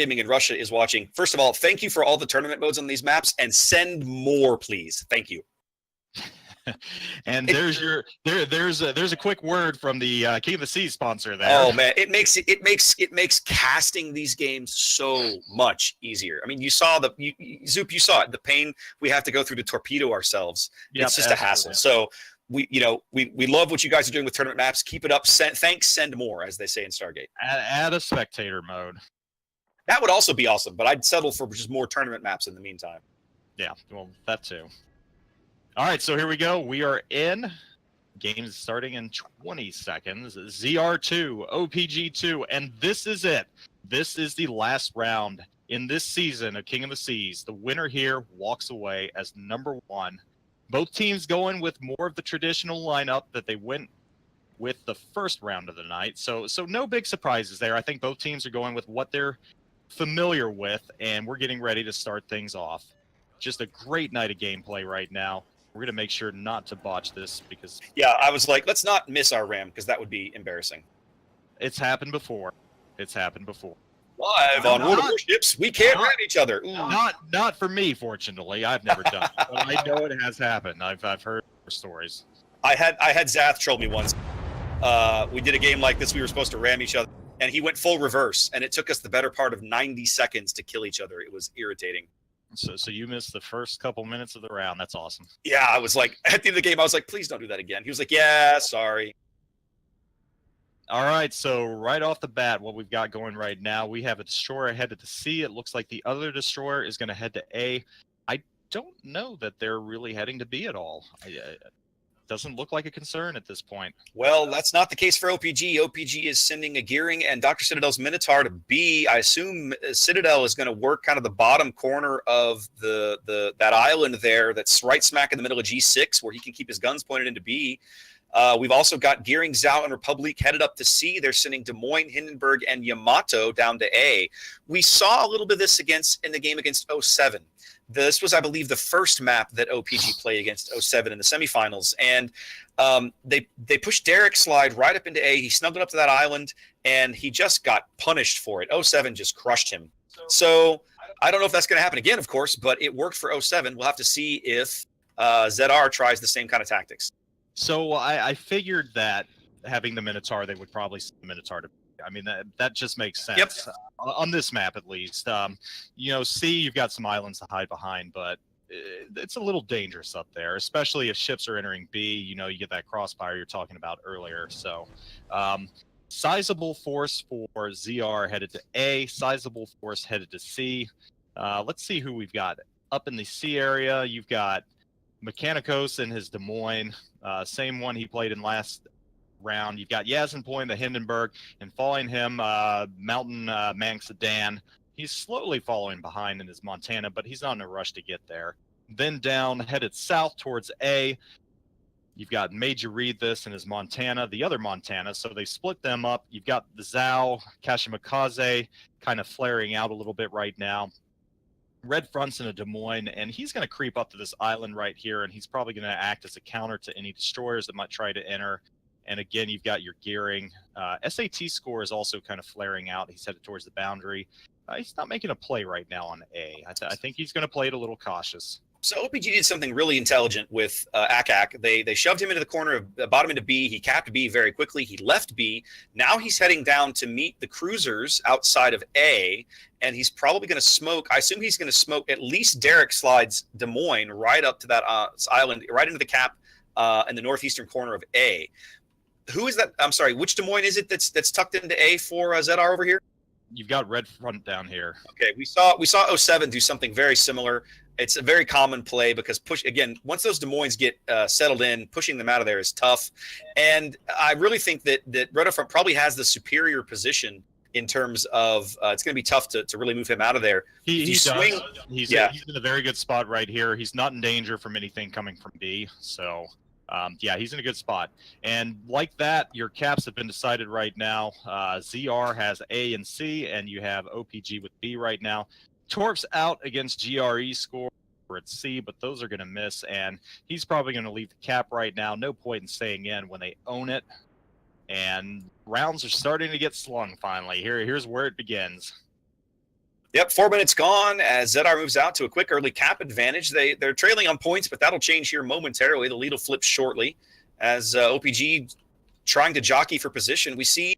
Gaming in Russia is watching. First of all, thank you for all the tournament modes on these maps, and send more, please. Thank you. And there's a quick word from the King of the Seas sponsor there. Oh man, it makes casting these games so much easier. I mean, you saw Zoop, you saw it. The pain we have to go through to torpedo ourselves. Yep, it's just a hassle. So we love what you guys are doing with tournament maps. Keep it up. Send more, as they say in Stargate. Add a spectator mode. That would also be awesome, but I'd settle for just more tournament maps in the meantime. Yeah, well, that too. All right, so here we go. We are in. Games starting in 20 seconds. ZR2, OPG2, and this is it. This is the last round in this season of King of the Seas. The winner here walks away as #1. Both teams going with more of the traditional lineup that they went with the first round of the night. So no big surprises there. I think both teams are going with what they're familiar with, and we're getting ready to start things off. Just a great night of gameplay right now. We're going to make sure not to botch this because... Yeah, I was like, let's not miss our ram because that would be embarrassing. It's happened before. Live on World of Warships, we can't ram each other. Not for me, fortunately. I've never done it, but I know it has happened. I've heard stories. I had Zath troll me once. We did a game like this. We were supposed to ram each other, and he went full reverse, and it took us the better part of 90 seconds to kill each other. It was irritating. So you missed the first couple minutes of the round. That's awesome. Yeah, I was like, at the end of the game, I was like, please don't do that again. He was like, yeah, sorry. All right, so right off the bat, what we've got going right now, we have a destroyer headed to C. It looks like the other destroyer is going to head to A. I don't know that they're really heading to B at all. Doesn't look like a concern at this point. Well, that's not the case for OPG. OPG is sending a Gearing and Dr. Citadel's Minotaur to B. I assume Citadel is going to work kind of the bottom corner of that island there that's right smack in the middle of G6 where he can keep his guns pointed into B. We've also got Gearing, Zhao, and Republic headed up to C. They're sending Des Moines, Hindenburg, and Yamato down to A. We saw a little bit of this in the game against 07. This was, I believe, the first map that OPG played against 07 in the semifinals. And they pushed Derek Slide right up into A. He snuggled up to that island, and he just got punished for it. 07 just crushed him. So I don't know if that's going to happen again, of course, but it worked for 07. We'll have to see if ZR tries the same kind of tactics. So I figured that having the Minotaur, they would probably send the Minotaur to... I mean, that just makes sense. Yep. On this map, at least. C, you've got some islands to hide behind, but it's a little dangerous up there, especially if ships are entering B. You get that crossfire you're talking about earlier. So sizable force for ZR headed to A, sizable force headed to C. Let's see who we've got. Up in the C area, you've got Mechanicos and his Des Moines, same one he played in last round. You've got Yasmin Point, the Hindenburg, and following him, Mountain Manx Dan. He's slowly following behind in his Montana, but he's not in a rush to get there. Then down, headed south towards A, you've got Major Reed this and his Montana, the other Montana, so they split them up. You've got the Zhao, Kashimikaze kind of flaring out a little bit right now. Red Front's in a Des Moines, and he's going to creep up to this island right here, and he's probably going to act as a counter to any destroyers that might try to enter. And again, you've got your Gearing. SAT score is also kind of flaring out. He's headed towards the boundary. He's not making a play right now on A. I think he's going to play it a little cautious. So OPG did something really intelligent with Akak. They shoved him into the corner of bottom into B. He capped B very quickly. He left B. Now he's heading down to meet the cruisers outside of A, and he's probably going to smoke. I assume he's going to smoke at least Derek Slide's Des Moines right up to that island, right into the cap in the northeastern corner of A. Who is that? I'm sorry. Which Des Moines is it that's tucked into A for ZR over here? You've got Red Front down here. Okay, we saw 07 do something very similar. It's a very common play because once those Des Moines get settled in, pushing them out of there is tough. And I really think that Red Front probably has the superior position in terms of it's going to be tough to really move him out of there. He's in a very good spot right here. He's not in danger from anything coming from B. So he's in a good spot. And like that, your caps have been decided right now. ZR has A and C, and you have OPG with B right now. Torp's out against GRE score at C, but those are going to miss, and he's probably going to leave the cap right now. No point in staying in when they own it. And rounds are starting to get slung finally. Here's where it begins. Yep, 4 minutes gone as ZR moves out to a quick early cap advantage. They're trailing on points, but that'll change here momentarily. The lead will flip shortly as OPG trying to jockey for position. We see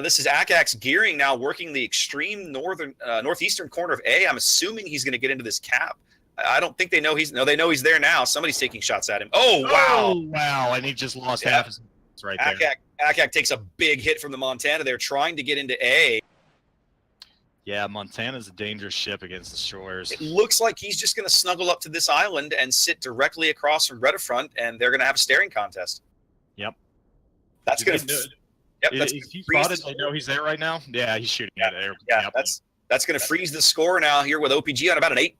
this is Akak's gearing now working the extreme northeastern corner of A. I'm assuming he's going to get into this cap. I don't think they know they know he's there now. Somebody's taking shots at him. Oh, wow. Oh, wow. And he just lost half his right there. Akak takes a big hit from the Montana. They're trying to get into A. Yeah, Montana's a dangerous ship against destroyers. It looks like he's just going to snuggle up to this island and sit directly across from Redifront, and they're going to have a staring contest. Yep. That's going to... Yep, is he spotted? They know he's there right now? Yeah, he's shooting at it. Yeah, yep. That's going to freeze the score now here with OPG on about an 8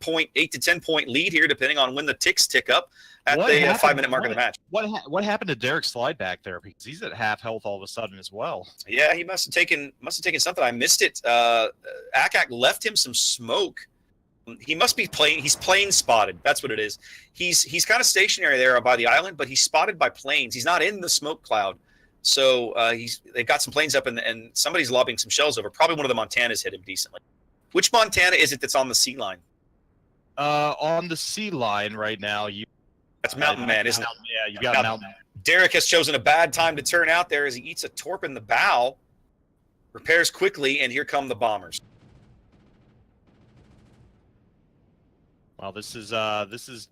to 10 point lead here, depending on when the ticks tick up at the 5-minute mark of the match. What happened to Derek's slide back there? Because he's at half health all of a sudden as well. Yeah, he must have taken something. I missed it. Akak left him some smoke. He must be he's plane spotted. That's what it is. He's kind of stationary there by the island, but he's spotted by planes. He's not in the smoke cloud. So they've got some planes up, and somebody's lobbing some shells over. Probably one of the Montanas hit him decently. Which Montana is it that's on the sea line? On the sea line right now, that's Mountain Man, isn't it? Yeah, you got Mountain Man. Derek has chosen a bad time to turn out there as he eats a torp in the bow, repairs quickly, and here come the bombers. Well, this is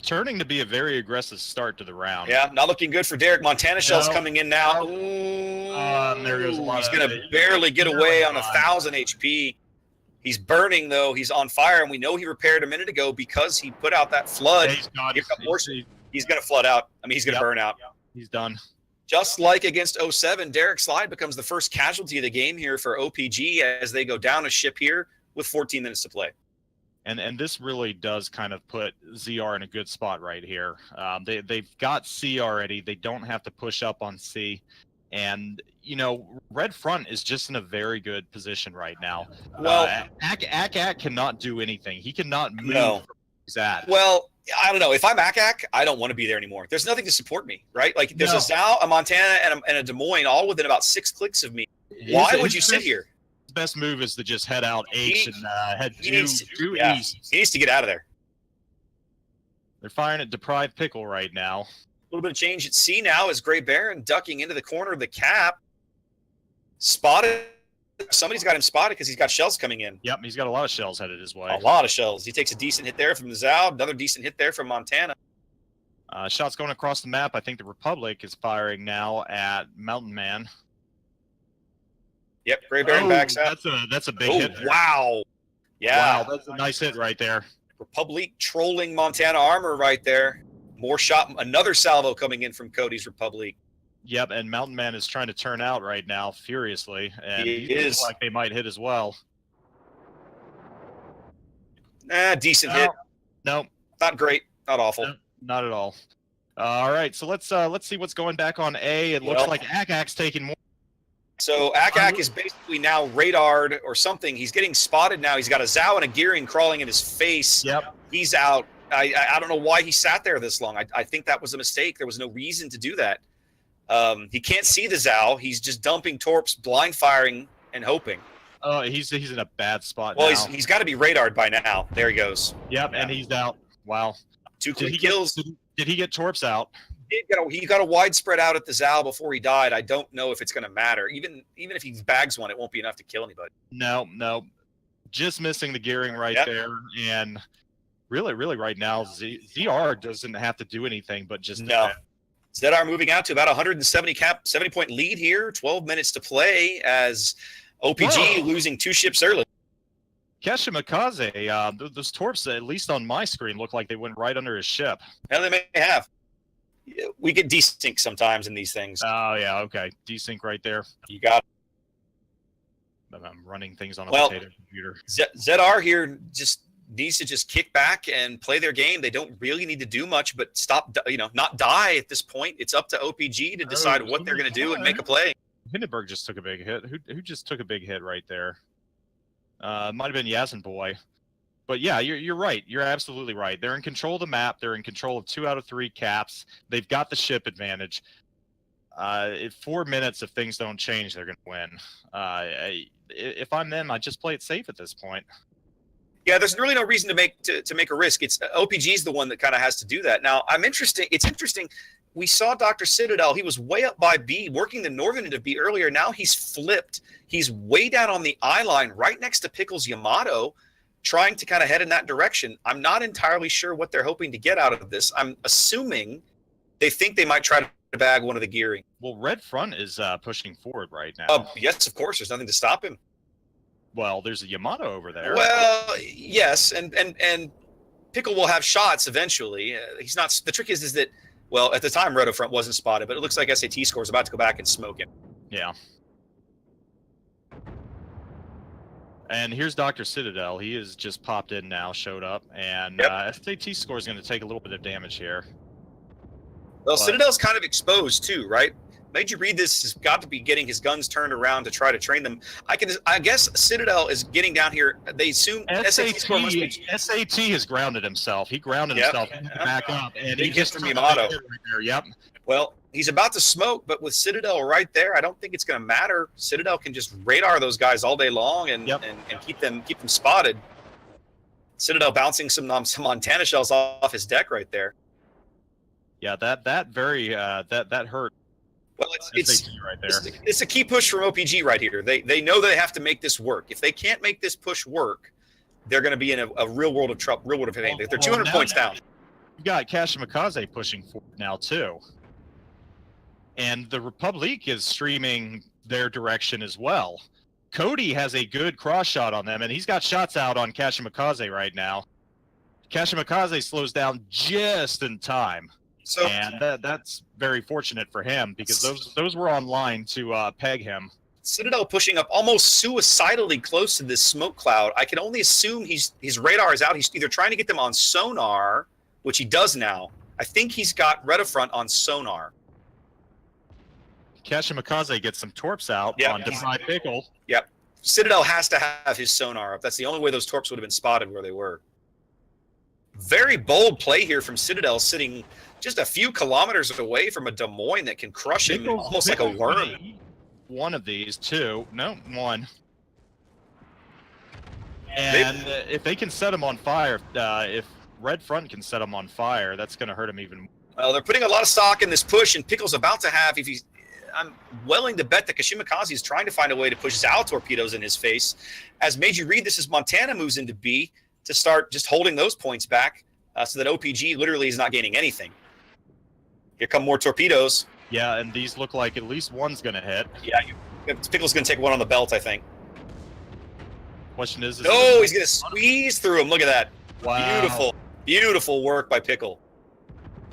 turning to be a very aggressive start to the round. Yeah, not looking good for Derek. Montana shells coming in now. There goes a lot. He's going to barely get away on 1,000 HP. He's burning, though. He's on fire, and we know he repaired a minute ago because he put out that flood. He's going to flood out. I mean, he's going to burn out. He's done. Just like against 07, Derek Slide becomes the first casualty of the game here for OPG as they go down a ship here with 14 minutes to play. And this really does kind of put ZR in a good spot right here. They've got C already. They don't have to push up on C. And, you know, Red Front is just in a very good position right now. Well, Akak cannot do anything. He cannot move no. from where he's at. Well, I don't know. If I'm Akak, I don't want to be there anymore. There's nothing to support me, right? Like, there's a Zao, a Montana, and a Des Moines all within about 6 clicks of me. Why would you sit here? Best move is to just head out H and head due east. He needs to get out of there. They're firing at Deprived Pickle right now. A little bit of change at C now as Gray Baron ducking into the corner of the cap. Spotted. Somebody's got him spotted because he's got shells coming in. Yep, he's got a lot of shells headed his way. A lot of shells. He takes a decent hit there from the Zao. Another decent hit there from Montana. Shots going across the map. I think the Republic is firing now at Mountain Man. Yep, Gray Baron backs out. That's a big hit there. Wow. Yeah. Wow, that's a nice hit right there. Republic trolling Montana armor right there. More shot, another salvo coming in from Cody's Republic. Yep, and Mountain Man is trying to turn out right now furiously, and he looks like they might hit as well. Decent hit. No, not great, not awful. No, not at all. All right, so let's see what's going back on A. It looks like Akak's taking more. So Akak is basically now radared or something. He's getting spotted now. He's got a Zao and a Gearing crawling in his face. Yep. He's out. I don't know why he sat there this long. I think that was a mistake. There was no reason to do that. He can't see the Zao. He's just dumping torps, blind firing, and hoping. He's in a bad spot now. now. He's got to be radared by now. There he goes. Yep, and he's out. Wow. 2 quick kills. Did he get torps out? He got a widespread out at the Zao before he died. I don't know if it's going to matter. Even if he bags one, it won't be enough to kill anybody. No. Just missing the gearing right there. And really right now, ZR doesn't have to do anything but just... No. ZR moving out to about 70-point lead here. 12 minutes to play as OPG losing 2 ships early. Keshimakaze, those torps, at least on my screen, look like they went right under his ship. Hell, they may have. We get desync sometimes in these things. Oh, yeah, okay. Desync right there. You got it. I'm running things on a potato computer. ZR here just needs to just kick back and play their game. They don't really need to do much, but not die at this point. It's up to OPG to decide what they're going to do and make a play. Hindenburg just took a big hit. Who just took a big hit right there? Might have been Yasin Boy. But yeah, you're right. You're absolutely right. They're in control of the map. They're in control of 2 out of 3 caps. They've got the ship advantage. 4 minutes, if things don't change, they're going to win. If I'm them, I just play it safe at this point. Yeah, there's really no reason to make a risk. It's OPG is the one that kind of has to do that. Now, It's interesting. We saw Dr. Citadel. He was way up by B, working the northern end of B earlier. Now he's flipped. He's way down on the I line, right next to Pickles Yamato, trying to kind of head in that direction. I'm not entirely sure what they're hoping to get out of this. I'm assuming they think they might try to bag one of the gearing. Well, Red Front is pushing forward right now. Yes, of course. There's nothing to stop him. Well, there's a Yamato over there. Well, yes, and Pickle will have shots eventually. He's not. The trick is that, well, at the time Red Front wasn't spotted, but it looks like SAT Score is about to go back and smoke him. Yeah. And here's Dr. Citadel. He has just popped in now, showed up, and SAT Score is going to take a little bit of damage here. Well, Citadel's kind of exposed too, right? Major Reed this has got to be getting his guns turned around to try to train them. I guess Citadel is getting down here. They assume SAT Score must be... SAT has grounded himself. He grounded himself back up, and he gets from Yamato. Right there. Yep. Well, he's about to smoke, but with Citadel right there, I don't think it's going to matter. Citadel can just radar those guys all day long and keep them spotted. Citadel bouncing some Montana shells off his deck right there. Yeah, that hurt. Well, it's a key push from OPG right here. They know they have to make this work. If they can't make this push work, they're going to be in a real world of trouble, real world of pain. They're 200 points down. You got Kashimikaze pushing forward now too, and the Republic is streaming their direction as well. Cody has a good cross shot on them, and he's got shots out on Kashimikaze right now. Kashimikaze slows down just in time. So, and that's very fortunate for him because those were on line to peg him. Citadel pushing up almost suicidally close to this smoke cloud. I can only assume his radar is out. He's either trying to get them on sonar, which he does now. I think he's got Redifront on sonar. Kashimikaze gets some torps out on Defied Pickle. Yep. Citadel has to have his sonar up. That's the only way those torps would have been spotted where they were. Very bold play here from Citadel, sitting just a few kilometers away from a Des Moines that can crush him almost like a worm. One of these, two. No, one. And if they can set him on fire, if Red Front can set him on fire, that's going to hurt him even more. Well, they're putting a lot of stock in this push, and Pickle's about to have, I'm willing to bet that Kashimikaze is trying to find a way to push Zao torpedoes in his face. As Major Reed, this is Montana moves into B to start just holding those points back so that OPG literally is not gaining anything. Here come more torpedoes. Yeah, and these look like at least one's going to hit. Yeah, Pickle's going to take one on the belt, I think. Question is no, he's going to squeeze through him. Look at that. Wow. Beautiful, beautiful work by Pickle.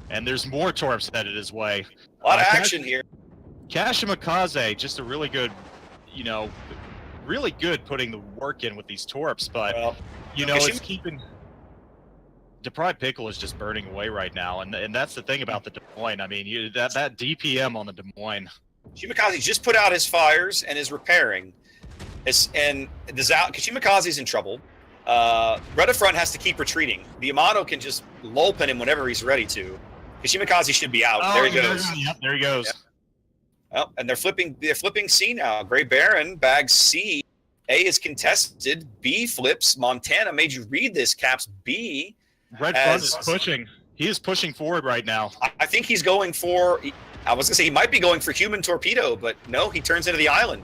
And there's more torps headed his way. A lot of action here. Kashimikaze, just a really good, really good putting the work in with these torps, but, it's keeping... Deprived Pickle is just burning away right now, and that's the thing about the Des Moines. I mean, that DPM on the Des Moines. Kashimikaze just put out his fires and is repairing. Kashimikaze's in trouble. Redifront has to keep retreating. The Yamato can just lull pin him whenever he's ready to. Kashimikaze should be out. There he goes. Yep, there he goes. Yep. Well, and they're flipping C now. Gray Baron bags C. A is contested. B flips. Montana made you read this. Caps B. Red Front is pushing. He is pushing forward right now. I think he's going for... I was going to say he might be going for human torpedo, but no, he turns into the island.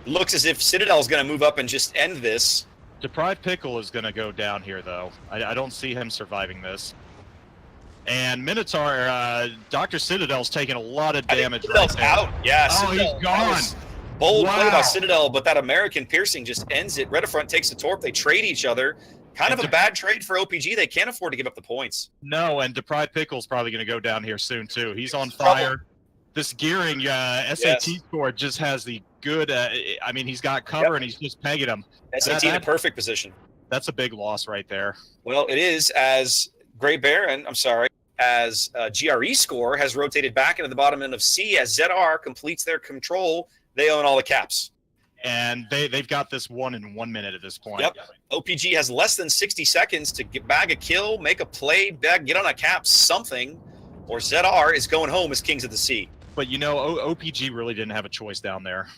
Looks as if Citadel's going to move up and just end this. Deprived Pickle is going to go down here, though. I don't see him surviving this. And Minotaur, Dr. Citadel's taking a lot of damage right there. Out. Yeah, Citadel, he's gone. Bold play by Citadel, but that American piercing just ends it. Redifront takes the torp. They trade each other. Kind of a bad trade for OPG. They can't afford to give up the points. No, and Deprived Pickle's probably going to go down here soon, too. He's on fire. This gearing SAT score just has the good he's got cover and he's just pegging him. SAT in a perfect position. That's a big loss right there. Well, it is, as Gray Baron, as GRE score has rotated back into the bottom end of C. As ZR completes their control, they own all the caps. And they've got this won in 1 minute at this point. Yep. OPG has less than 60 seconds to bag a kill, make a play, get on a cap, something, or ZR is going home as Kings of the Sea. But you know, OPG really didn't have a choice down there.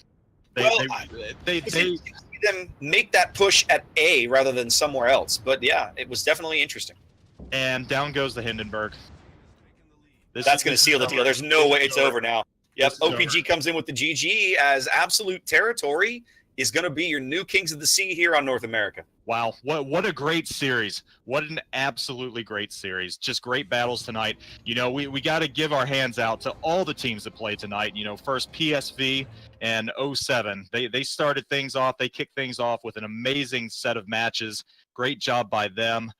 They See them make that push at A rather than somewhere else. But yeah, it was definitely interesting. And down goes the Hindenburg. That's going to seal the deal. There's no way it's over now. Yep, OPG comes in with the GG as absolute territory is going to be your new Kings of the Sea here on North America. Wow, what a great series. What an absolutely great series. Just great battles tonight. You know, we got to give our hands out to all the teams that played tonight. You know, first PSV and 07. They started things off. They kicked things off with an amazing set of matches. Great job by them.